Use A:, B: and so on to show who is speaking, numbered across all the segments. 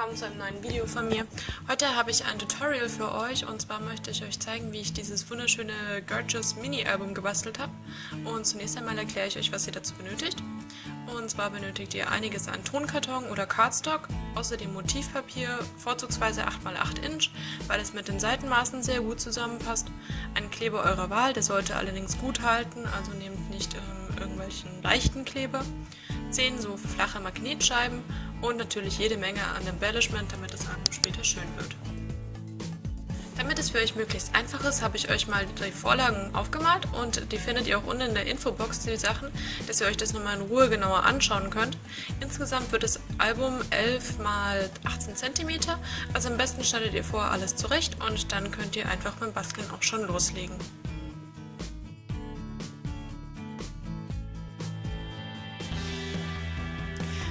A: willkommen zu einem neuen Video von mir. Heute habe ich ein Tutorial für euch und zwar möchte ich euch zeigen, wie ich dieses wunderschöne Gorgeous Mini-Album gebastelt habe. Und zunächst einmal erkläre ich euch, was ihr dazu benötigt. Und zwar benötigt ihr einiges an Tonkarton oder Cardstock, außerdem Motivpapier, vorzugsweise 8x8 Inch, weil es mit den Seitenmaßen sehr gut zusammenpasst. Einen Kleber eurer Wahl, der sollte allerdings gut halten, also nehmt nicht irgendwelchen leichten Kleber. 10 so flache Magnetscheiben und natürlich jede Menge an Embellishment, damit das Album später schön wird. Damit es für euch möglichst einfach ist, habe ich euch mal die Vorlagen aufgemalt und die findet ihr auch unten in der Infobox, die Sachen, dass ihr euch das nochmal in Ruhe genauer anschauen könnt. Insgesamt wird das Album 11 x 18 cm, also am besten schneidet ihr vorher alles zurecht und dann könnt ihr einfach beim Basteln auch schon loslegen.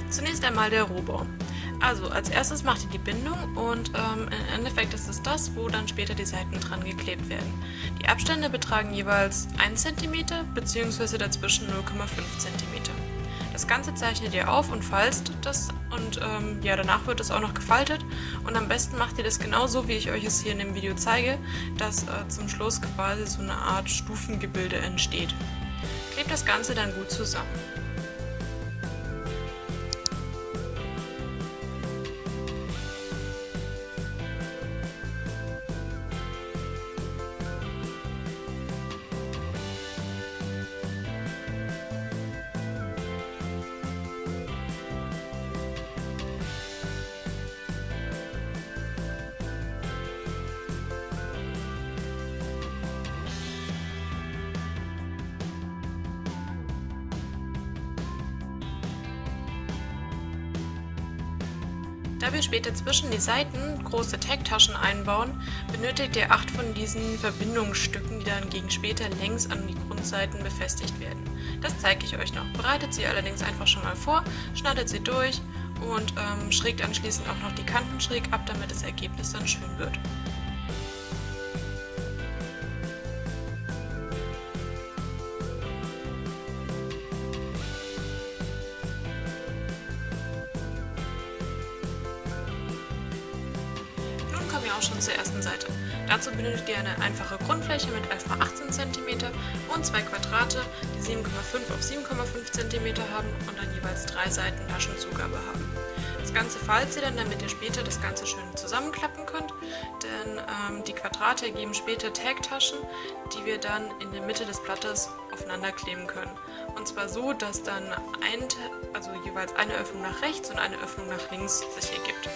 A: Zunächst einmal der Rohbau. Also als erstes macht ihr die Bindung und im Endeffekt ist es das, wo dann später die Seiten dran geklebt werden. Die Abstände betragen jeweils 1 cm bzw. dazwischen 0,5 cm. Das Ganze zeichnet ihr auf und falzt das und danach wird es auch noch gefaltet und am besten macht ihr das genauso, wie ich euch es hier in dem Video zeige, dass zum Schluss quasi so eine Art Stufengebilde entsteht. Klebt das Ganze dann gut zusammen. Da wir später zwischen die Seiten große Tagtaschen einbauen, benötigt ihr 8 von diesen Verbindungsstücken, die dann gegen später längs an die Grundseiten befestigt werden. Das zeige ich euch noch. Bereitet sie allerdings einfach schon mal vor, schneidet sie durch und schrägt anschließend auch noch die Kanten schräg ab, damit das Ergebnis dann schön wird. Kommen wir auch schon zur ersten Seite. Dazu benötigt ihr eine einfache Grundfläche mit 11 x 18 cm und 2 Quadrate, die 7,5 x 7,5 cm haben und dann jeweils 3 Seiten Taschenzugabe haben. Das Ganze faltet ihr dann, damit ihr später das Ganze schön zusammenklappen könnt, denn die Quadrate ergeben später Tagtaschen, die wir dann in der Mitte des Blattes aufeinander kleben können. Und zwar so, dass dann jeweils eine Öffnung nach rechts und eine Öffnung nach links sich ergibt.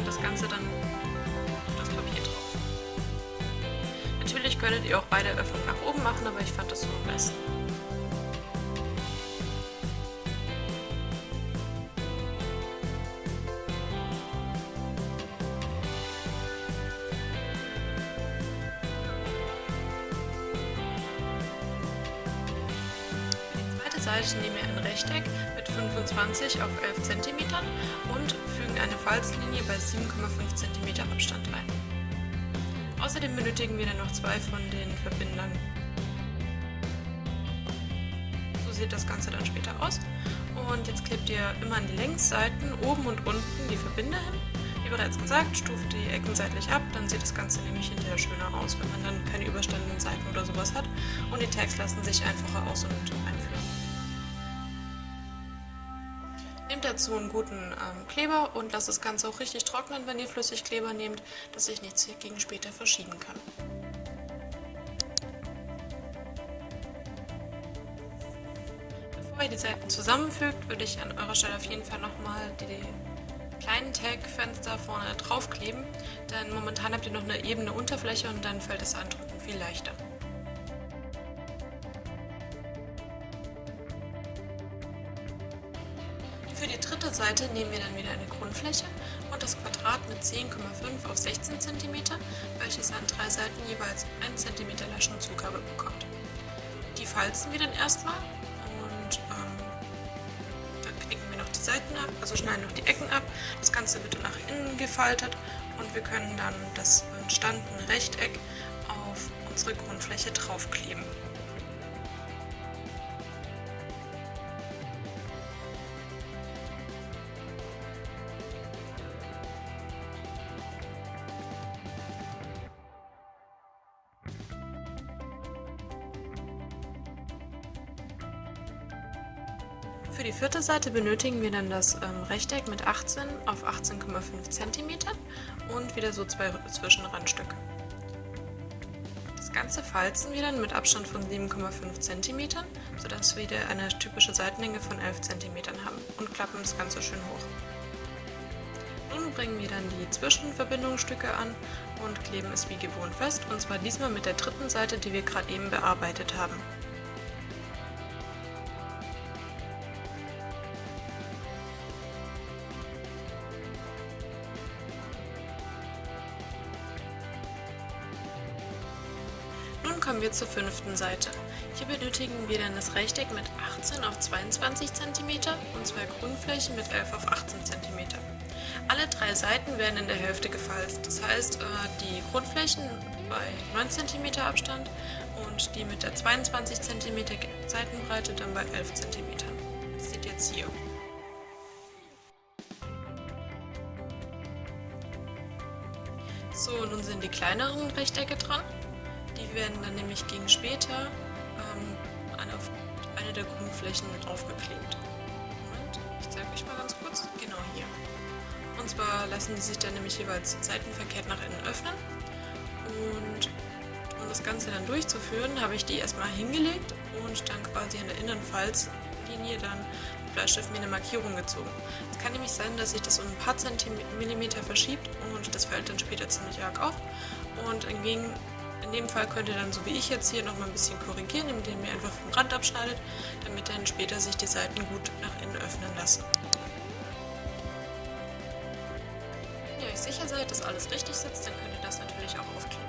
A: Das Ganze dann auf das Papier drauf. Natürlich könntet ihr auch beide Öffnungen nach oben machen, aber ich fand das so am besten. Seite nehmen wir ein Rechteck mit 25 auf 11 cm und fügen eine Falzlinie bei 7,5 cm Abstand ein. Außerdem benötigen wir dann noch 2 von den Verbindern. So sieht das Ganze dann später aus. Und jetzt klebt ihr immer an die Längsseiten oben und unten die Verbinder hin. Wie bereits gesagt, stuft die Ecken seitlich ab, dann sieht das Ganze nämlich hinterher schöner aus, wenn man dann keine überstandenen Seiten oder sowas hat. Und die Tags lassen sich einfacher aus- und einführen. Nehmt dazu einen guten Kleber und lasst das Ganze auch richtig trocknen, wenn ihr Flüssigkleber nehmt, dass sich nichts gegen später verschieben kann. Bevor ihr die Seiten zusammenfügt, würde ich an eurer Stelle auf jeden Fall nochmal die kleinen Tag-Fenster vorne draufkleben, denn momentan habt ihr noch eine ebene Unterfläche und dann fällt das Andrücken viel leichter. Für die dritte Seite nehmen wir dann wieder eine Grundfläche und das Quadrat mit 10,5 auf 16 cm, welches an 3 Seiten jeweils 1 cm Taschenzugabe bekommt. Die falzen wir dann erstmal und dann knicken wir noch die Seiten ab, also schneiden noch die Ecken ab. Das Ganze wird nach innen gefaltet und wir können dann das entstandene Rechteck auf unsere Grundfläche draufkleben. Für die vierte Seite benötigen wir dann das Rechteck mit 18 auf 18,5 cm und wieder so zwei Zwischenrandstücke. Das Ganze falzen wir dann mit Abstand von 7,5 cm, sodass wir wieder eine typische Seitenlänge von 11 cm haben und klappen das Ganze schön hoch. Nun bringen wir dann die Zwischenverbindungsstücke an und kleben es wie gewohnt fest, und zwar diesmal mit der dritten Seite, die wir gerade eben bearbeitet haben. Nun kommen wir zur fünften Seite. Hier benötigen wir dann das Rechteck mit 18 auf 22 cm und zwei Grundflächen mit 11 auf 18 cm. Alle drei Seiten werden in der Hälfte gefalzt, das heißt die Grundflächen bei 9 cm Abstand und die mit der 22 cm Seitenbreite dann bei 11 cm. Das seht ihr jetzt hier. So, nun sind die kleineren Rechtecke dran. Die werden dann nämlich gegen später auf eine der Grundflächen draufgeklebt. Moment, ich zeige euch mal ganz kurz. Genau hier. Und zwar lassen die sich dann nämlich jeweils seitenverkehrt nach innen öffnen. Und um das Ganze dann durchzuführen, habe ich die erstmal hingelegt und dann quasi an der inneren Falzlinie dann mit Bleistift mir eine Markierung gezogen. Es kann nämlich sein, dass sich das um ein paar Zentimeter verschiebt und das fällt dann später ziemlich arg auf. Und in dem Fall könnt ihr dann, so wie ich jetzt hier, noch mal ein bisschen korrigieren, indem ihr einfach vom Rand abschneidet, damit dann später sich die Seiten gut nach innen öffnen lassen. Wenn ihr euch sicher seid, dass alles richtig sitzt, dann könnt ihr das natürlich auch aufkleben.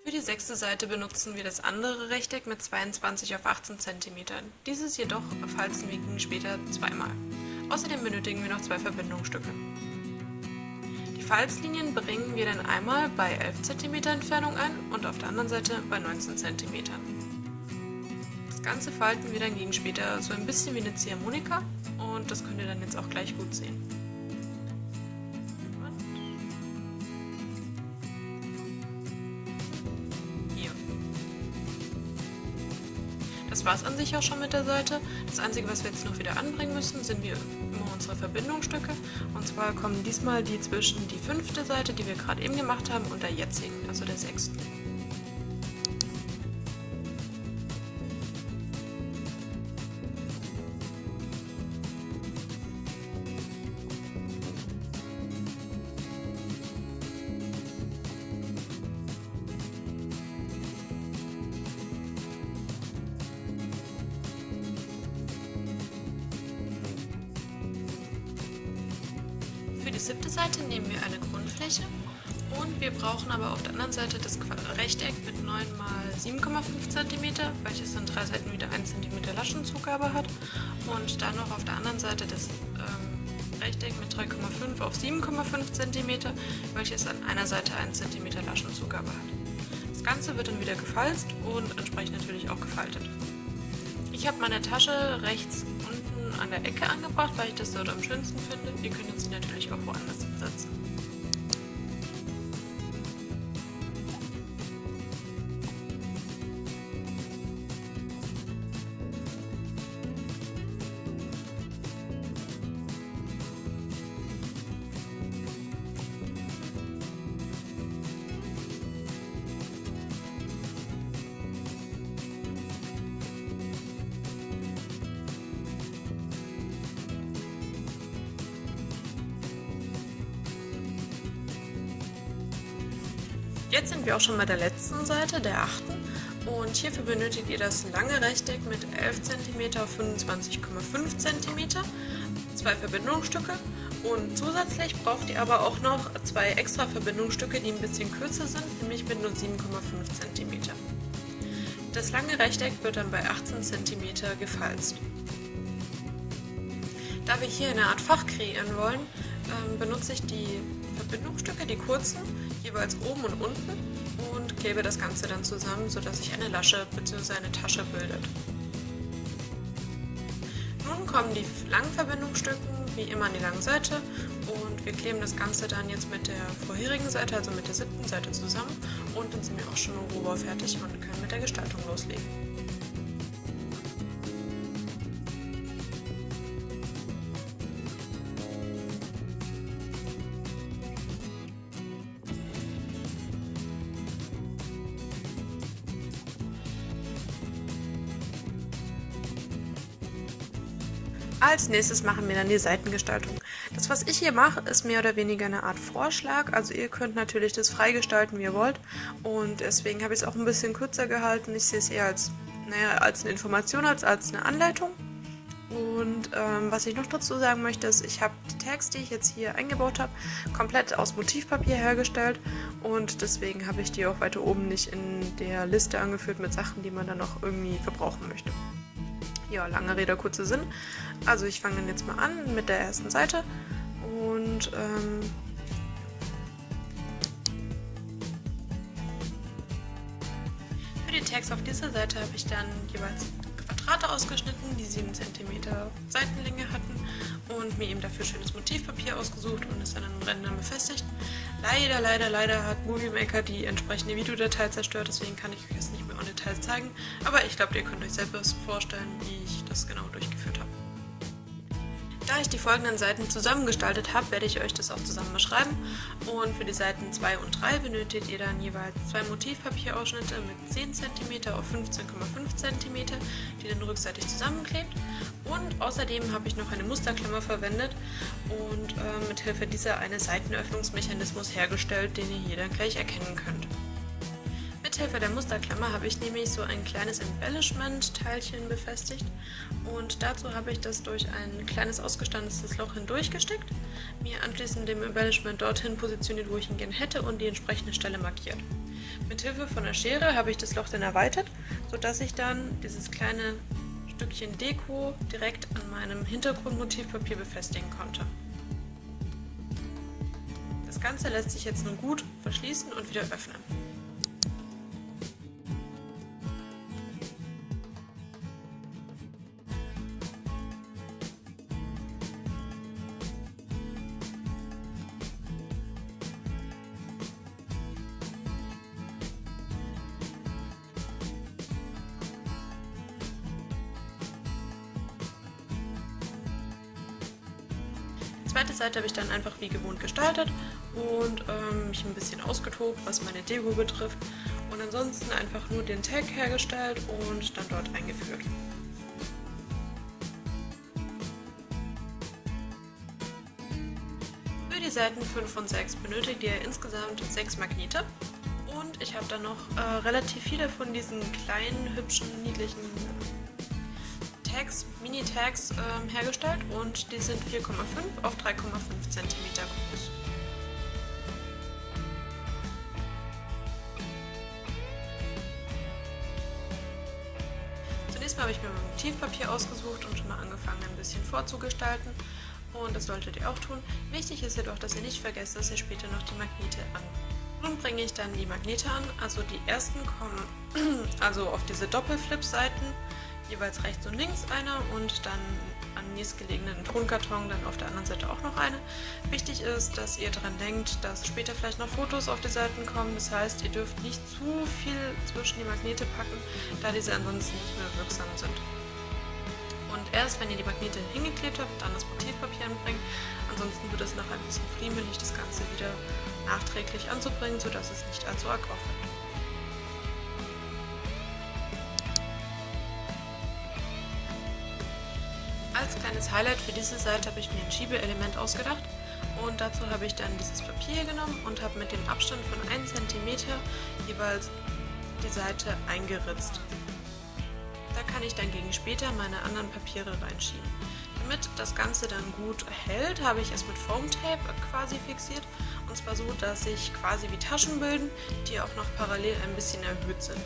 A: Für die sechste Seite benutzen wir das andere Rechteck mit 22 auf 18 cm. Dieses jedoch falzen wir später zweimal. Außerdem benötigen wir noch zwei Verbindungsstücke. Die Falzlinien bringen wir dann einmal bei 11 cm Entfernung ein und auf der anderen Seite bei 19 cm. Das Ganze falten wir dann gegen später so ein bisschen wie eine Ziehharmonika und das könnt ihr dann jetzt auch gleich gut sehen. Das war es an sich auch schon mit der Seite. Das Einzige, was wir jetzt noch wieder anbringen müssen, sind immer unsere Verbindungsstücke. Und zwar kommen diesmal die zwischen die fünfte Seite, die wir gerade eben gemacht haben, und der jetzigen, also der sechsten. Für die siebte Seite nehmen wir eine Grundfläche und wir brauchen aber auf der anderen Seite das Rechteck mit 9 x 7,5 cm, welches an drei Seiten wieder 1 cm Laschenzugabe hat, und dann noch auf der anderen Seite das Rechteck mit 3,5 auf 7,5 cm, welches an einer Seite 1 cm Laschenzugabe hat. Das Ganze wird dann wieder gefalzt und entsprechend natürlich auch gefaltet. Ich habe meine Tasche rechts unten an der Ecke angebracht, weil ich das dort am schönsten finde. Ihr könnt sie natürlich auch woanders hinsetzen. Jetzt sind wir auch schon bei der letzten Seite, der achten, Und hierfür benötigt ihr das lange Rechteck mit 11 cm auf 25,5 cm, 2 Verbindungsstücke und zusätzlich braucht ihr aber auch noch 2 extra Verbindungsstücke, die ein bisschen kürzer sind, nämlich mit nur 7,5 cm. Das lange Rechteck wird dann bei 18 cm gefalzt. Da wir hier eine Art Fach kreieren wollen, benutze ich die Verbindungsstücke, die kurzen, jeweils oben und unten und klebe das Ganze dann zusammen, sodass sich eine Lasche bzw. eine Tasche bildet. Nun kommen die langen Verbindungsstücke wie immer an die lange Seite und wir kleben das Ganze dann jetzt mit der vorherigen Seite, also mit der 7. Seite zusammen und dann sind wir auch schon im Rohbau fertig und können mit der Gestaltung loslegen. Als nächstes machen wir dann die Seitengestaltung. Das, was ich hier mache, ist mehr oder weniger eine Art Vorschlag. Also ihr könnt natürlich das freigestalten, wie ihr wollt. Und deswegen habe ich es auch ein bisschen kürzer gehalten. Ich sehe es eher als eine Information, als eine Anleitung. Und was ich noch dazu sagen möchte, ist, ich habe die Tags, die ich jetzt hier eingebaut habe, komplett aus Motivpapier hergestellt. Und deswegen habe ich die auch weiter oben nicht in der Liste angeführt mit Sachen, die man dann noch irgendwie verbrauchen möchte. Ja, lange Rede, kurzer Sinn. Also ich fange dann jetzt mal an mit der ersten Seite und für die Tags auf dieser Seite habe ich dann jeweils Quadrate ausgeschnitten, die 7 cm Seitenlänge hatten und mir eben dafür schönes Motivpapier ausgesucht und es dann an den Rändern befestigt. Leider hat Movie Maker die entsprechende Videodatei zerstört, deswegen kann ich euch das nicht mehr en Details zeigen, aber ich glaube, ihr könnt euch selbst vorstellen, wie ich das genau durchgeführt habe. Da ich die folgenden Seiten zusammengestaltet habe, werde ich euch das auch zusammen beschreiben und für die Seiten 2 und 3 benötigt ihr dann jeweils 2 Motivpapierausschnitte mit 10 cm auf 15,5 cm, die dann rückseitig zusammenklebt und außerdem habe ich noch eine Musterklammer verwendet und mit Hilfe dieser einen Seitenöffnungsmechanismus hergestellt, den ihr hier dann gleich erkennen könnt. Mit Hilfe der Musterklammer habe ich nämlich so ein kleines Embellishment-Teilchen befestigt und dazu habe ich das durch ein kleines ausgestandetes Loch hindurch gesteckt, mir anschließend dem Embellishment dorthin positioniert, wo ich ihn gerne hätte und die entsprechende Stelle markiert. Mit Hilfe von der Schere habe ich das Loch dann erweitert, sodass ich dann dieses kleine Stückchen Deko direkt an meinem Hintergrundmotivpapier befestigen konnte. Das Ganze lässt sich jetzt nun gut verschließen und wieder öffnen. Die zweite Seite habe ich dann einfach wie gewohnt gestaltet und mich ein bisschen ausgetobt, was meine Deko betrifft und ansonsten einfach nur den Tag hergestellt und dann dort eingeführt. Für die Seiten 5 und 6 benötigt ihr insgesamt 6 Magnete und ich habe dann noch relativ viele von diesen kleinen, hübschen, niedlichen Mini-Tags hergestellt und die sind 4,5 auf 3,5 cm groß. Zunächst mal habe ich mir mein Motivpapier ausgesucht und schon mal angefangen ein bisschen vorzugestalten und das solltet ihr auch tun. Wichtig ist jedoch, dass ihr nicht vergesst, dass ihr später noch die Magnete an. Nun bringe ich dann die Magnete an, also die ersten kommen also auf diese Doppelflip-Seiten, jeweils rechts und links einer und dann am nächstgelegenen Tonkarton dann auf der anderen Seite auch noch eine. Wichtig ist, dass ihr daran denkt, dass später vielleicht noch Fotos auf die Seiten kommen, das heißt, ihr dürft nicht zu viel zwischen die Magnete packen, da diese ansonsten nicht mehr wirksam sind. Und erst wenn ihr die Magnete hingeklebt habt, dann das Motivpapier anbringen, ansonsten wird es nachher ein bisschen friemelig, das Ganze wieder nachträglich anzubringen, sodass es nicht allzu arg auffällt. Als kleines Highlight für diese Seite habe ich mir ein Schiebeelement ausgedacht und dazu habe ich dann dieses Papier genommen und habe mit dem Abstand von 1 cm jeweils die Seite eingeritzt. Da kann ich dann gegen später meine anderen Papiere reinschieben. Damit das Ganze dann gut hält, habe ich es mit Foam Tape quasi fixiert. Und zwar so, dass sich quasi wie Taschen bilden, die auch noch parallel ein bisschen erhöht sind.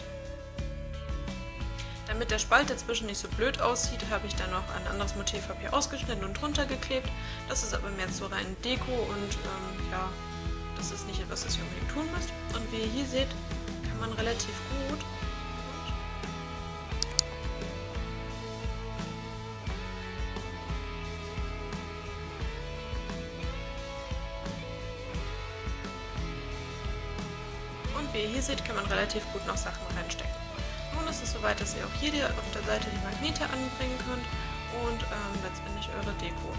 A: Damit der Spalt dazwischen nicht so blöd aussieht, habe ich dann noch ein anderes Motivpapier ausgeschnitten und drunter geklebt. Das ist aber mehr zur reinen Deko und ja, das ist nicht etwas, das ihr unbedingt tun müsst. Und wie ihr hier seht, kann man relativ gut wie ihr hier seht, kann man relativ gut noch Sachen reinstecken. Nun ist es soweit, dass ihr auch hier auf der Seite die Magnete anbringen könnt und letztendlich eure Deko.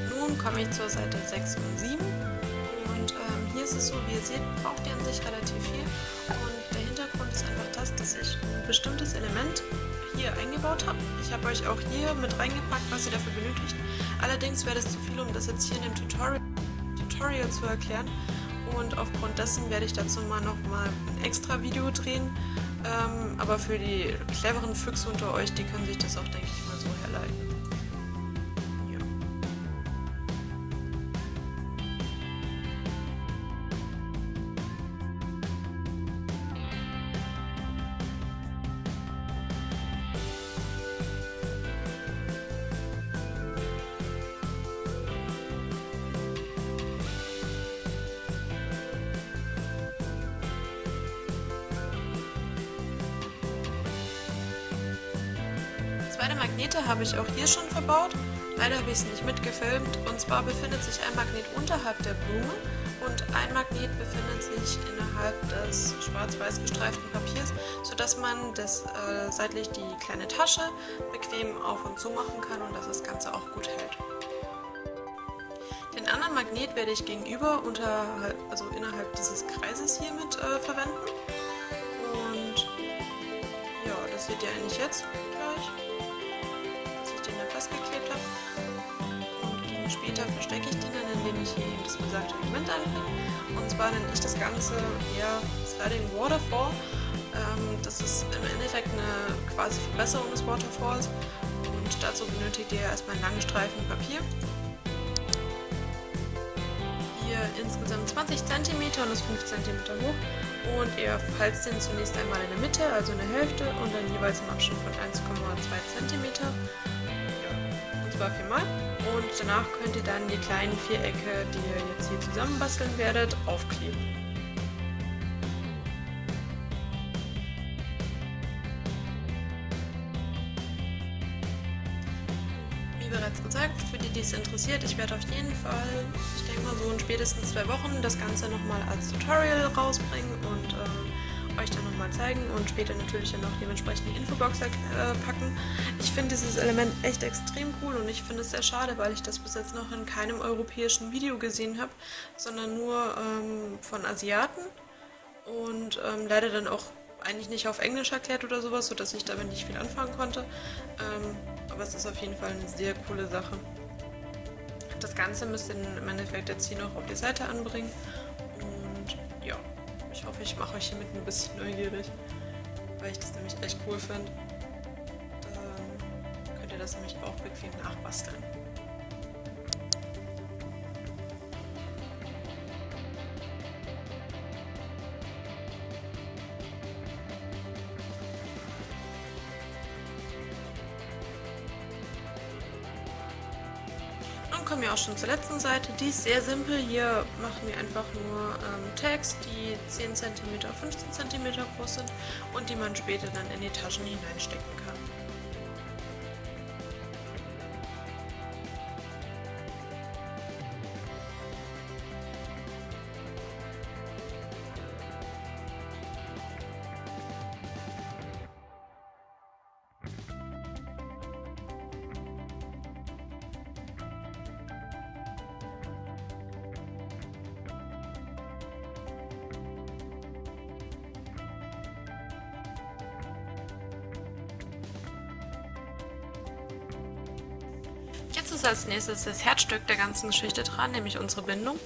A: Nun komme ich zur Seite 6 und 7 und hier ist es so, wie ihr seht, braucht ihr an sich relativ viel und der Hintergrund ist einfach das, dass ich ein bestimmtes Element hier eingebaut habe. Ich habe euch auch hier mit reingepackt, was ihr dafür benötigt. Allerdings wäre das zu viel, um das jetzt hier in dem Tutorial zu erklären und aufgrund dessen werde ich dazu noch mal ein extra Video drehen, aber für die cleveren Füchse unter euch, die können sich das auch, denke ich mal, so herleiten. Zweite Magnete habe ich auch hier schon verbaut. Leider habe ich es nicht mitgefilmt. Und zwar befindet sich ein Magnet unterhalb der Blume und ein Magnet befindet sich innerhalb des schwarz-weiß gestreiften Papiers, sodass man seitlich die kleine Tasche bequem auf und zu machen kann und dass das Ganze auch gut hält. Den anderen Magnet werde ich gegenüber innerhalb dieses Kreises hier mit verwenden. Und ja, das seht ihr eigentlich jetzt gleich, dass ich den da festgeklebt habe. Und später verstecke ich den dann, indem ich hier das besagte Element anbringe. Und zwar nenne ich das Ganze Sliding Waterfall. Das ist im Endeffekt eine quasi Verbesserung des Waterfalls. Und dazu benötigt ihr erstmal einen langen Streifen Papier. Insgesamt 20 cm und ist 5 cm hoch und ihr falzt den zunächst einmal in der Mitte, also in der Hälfte und dann jeweils im Abstand von 1,2 cm, und zwar 4-mal, und danach könnt ihr dann die kleinen Vierecke, die ihr jetzt hier zusammenbasteln werdet, aufkleben. Wie bereits gesagt, für die es interessiert, ich werde auf jeden Fall, ich denke mal so in spätestens 2 Wochen, das Ganze nochmal als Tutorial rausbringen und euch dann nochmal zeigen und später natürlich dann noch dementsprechend die Infobox packen. Ich finde dieses Element echt extrem cool und ich finde es sehr schade, weil ich das bis jetzt noch in keinem europäischen Video gesehen habe, sondern nur von Asiaten und leider dann auch eigentlich nicht auf Englisch erklärt oder sowas, sodass ich damit nicht viel anfangen konnte. Aber es ist auf jeden Fall eine sehr coole Sache. Das Ganze müsst ihr im Endeffekt jetzt hier noch auf die Seite anbringen. Und ja, ich hoffe, ich mache euch hiermit ein bisschen neugierig, weil ich das nämlich echt cool finde. Dann könnt ihr das nämlich auch bequem nachbasteln. kommen wir auch schon zur letzten Seite. Die ist sehr simpel. Hier machen wir einfach nur Tags, die 10 cm auf 15 cm groß sind und die man später dann in die Taschen hineinstecken kann. Jetzt ist als nächstes das Herzstück der ganzen Geschichte dran, nämlich unsere Bindung.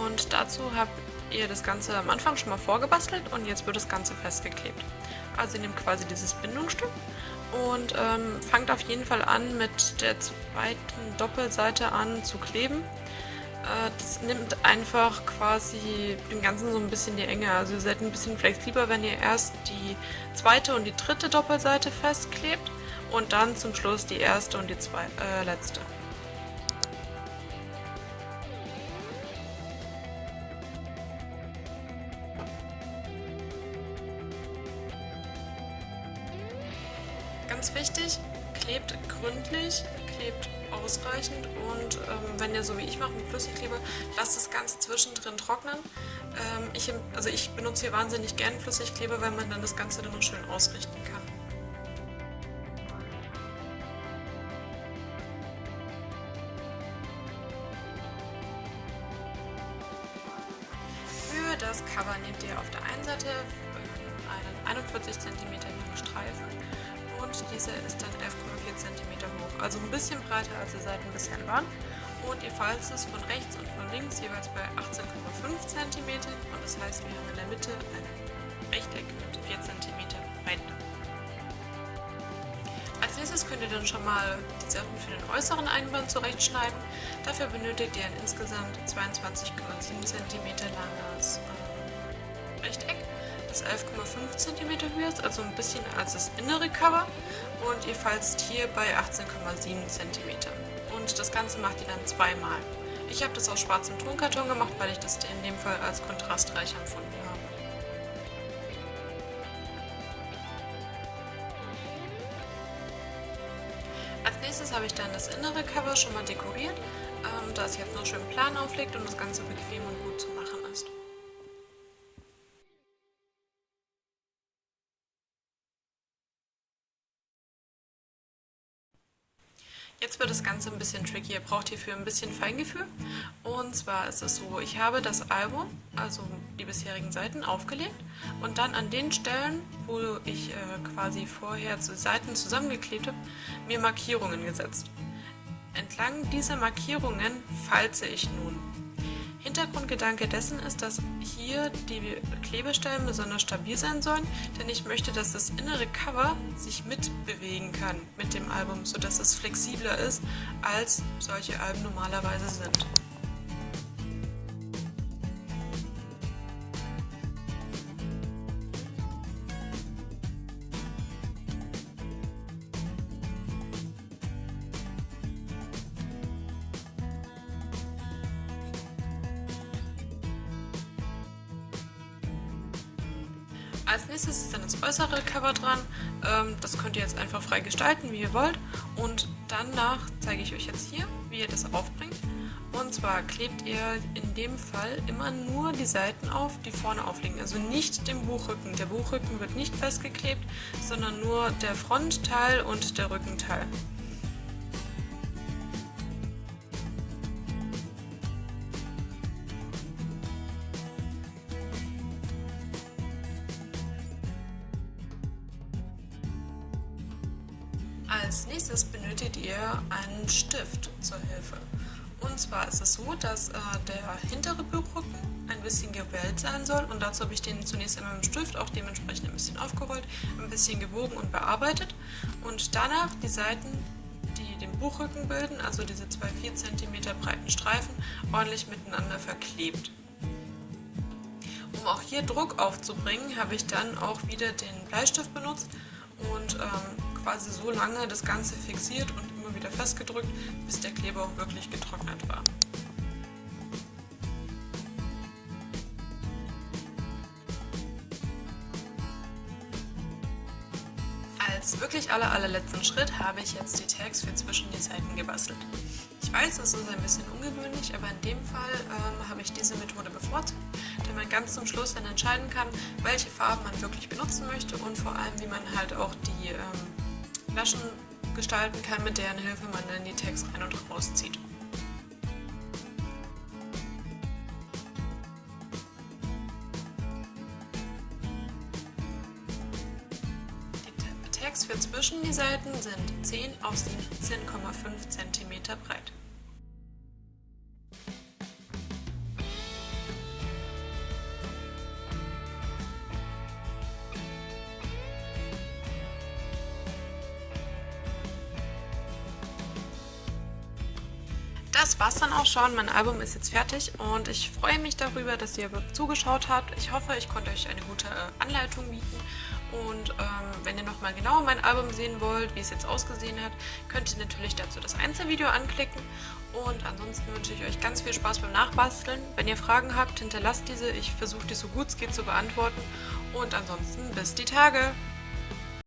A: Und dazu habt ihr das Ganze am Anfang schon mal vorgebastelt und jetzt wird das Ganze festgeklebt. Also ihr nehmt quasi dieses Bindungsstück und fangt auf jeden Fall an, mit der zweiten Doppelseite an zu kleben. Das nimmt einfach quasi dem Ganzen so ein bisschen die Enge. Also ihr seid ein bisschen flexibler, wenn ihr erst die zweite und die dritte Doppelseite festklebt und dann zum Schluss die erste und die letzte. Ganz wichtig, klebt gründlich, klebt ausreichend und wenn ihr so wie ich macht mit Flüssigkleber, lasst das Ganze zwischendrin trocknen. Ich benutze hier wahnsinnig gern Flüssigkleber, weil man dann das Ganze dann noch schön ausrichten kann. Für das Cover nehmt ihr auf der einen Seite einen 41 cm langen Streifen und dieser ist dann 11,4 cm hoch, also ein bisschen breiter als die Seiten bisher waren. Und ihr falzt es von rechts und von links jeweils bei 18,5 cm und das heißt, wir haben in der Mitte ein Rechteck mit 4 cm Breite. Als nächstes könnt ihr dann schon mal die Sachen für den äußeren Einband zurechtschneiden. Dafür benötigt ihr ein insgesamt 22,7 cm langes Rechteck, das 11,5 cm höher ist, also ein bisschen als das innere Cover, und ihr falzt hier bei 18,7 cm. Und das Ganze macht ihr dann zweimal. Ich habe das aus schwarzem Tonkarton gemacht, weil ich das in dem Fall als kontrastreich empfunden habe. Als nächstes habe ich dann das innere Cover schon mal dekoriert, da es jetzt noch schön plan aufliegt und das Ganze bequem und gut zu machen ist. Jetzt wird das Ganze ein bisschen tricky. Ihr braucht hierfür ein bisschen Feingefühl. Und zwar ist es so, ich habe das Album, also die bisherigen Seiten, aufgelegt und dann an den Stellen, wo ich quasi vorher die Seiten zusammengeklebt habe, mir Markierungen gesetzt. Entlang dieser Markierungen falze ich nun. Hintergrundgedanke dessen ist, dass hier die Klebestellen besonders stabil sein sollen, denn ich möchte, dass das innere Cover sich mitbewegen kann mit dem Album, sodass es flexibler ist, als solche Alben normalerweise sind. Als nächstes ist dann das äußere Cover dran. Das könnt ihr jetzt einfach frei gestalten, wie ihr wollt. Und danach zeige ich euch jetzt hier, wie ihr das aufbringt. Und zwar klebt ihr in dem Fall immer nur die Seiten auf, die vorne aufliegen. Also nicht den Buchrücken. Der Buchrücken wird nicht festgeklebt, sondern nur der Frontteil und der Rückenteil. Als nächstes benötigt ihr einen Stift zur Hilfe. Und zwar ist es so, dass der hintere Buchrücken ein bisschen gewellt sein soll und dazu habe ich den zunächst einmal mit dem Stift auch dementsprechend ein bisschen aufgerollt, ein bisschen gebogen und bearbeitet und danach die Seiten, die den Buchrücken bilden, also diese zwei 4 cm breiten Streifen, ordentlich miteinander verklebt. Um auch hier Druck aufzubringen, habe ich dann auch wieder den Bleistift benutzt und quasi so lange das Ganze fixiert und immer wieder festgedrückt, bis der Kleber auch wirklich getrocknet war. Als wirklich allerletzten Schritt habe ich jetzt die Tags für zwischen die Seiten gebastelt. Ich weiß, es ist ein bisschen ungewöhnlich, aber in dem Fall habe ich diese Methode bevorzugt, da man ganz zum Schluss dann entscheiden kann, welche Farben man wirklich benutzen möchte und vor allem, wie man halt auch die Flaschen gestalten kann, mit deren Hilfe man dann die Tags rein und rauszieht. Die Tags für zwischen die Seiten sind 10 auf 17,5 cm breit. Das war's dann auch schon. Mein Album ist jetzt fertig und ich freue mich darüber, dass ihr zugeschaut habt. Ich hoffe, ich konnte euch eine gute Anleitung bieten. Und wenn ihr nochmal genauer mein Album sehen wollt, wie es jetzt ausgesehen hat, könnt ihr natürlich dazu das Einzelvideo anklicken. Und ansonsten wünsche ich euch ganz viel Spaß beim Nachbasteln. Wenn ihr Fragen habt, hinterlasst diese. Ich versuche die so gut es geht zu beantworten. Und ansonsten bis die Tage!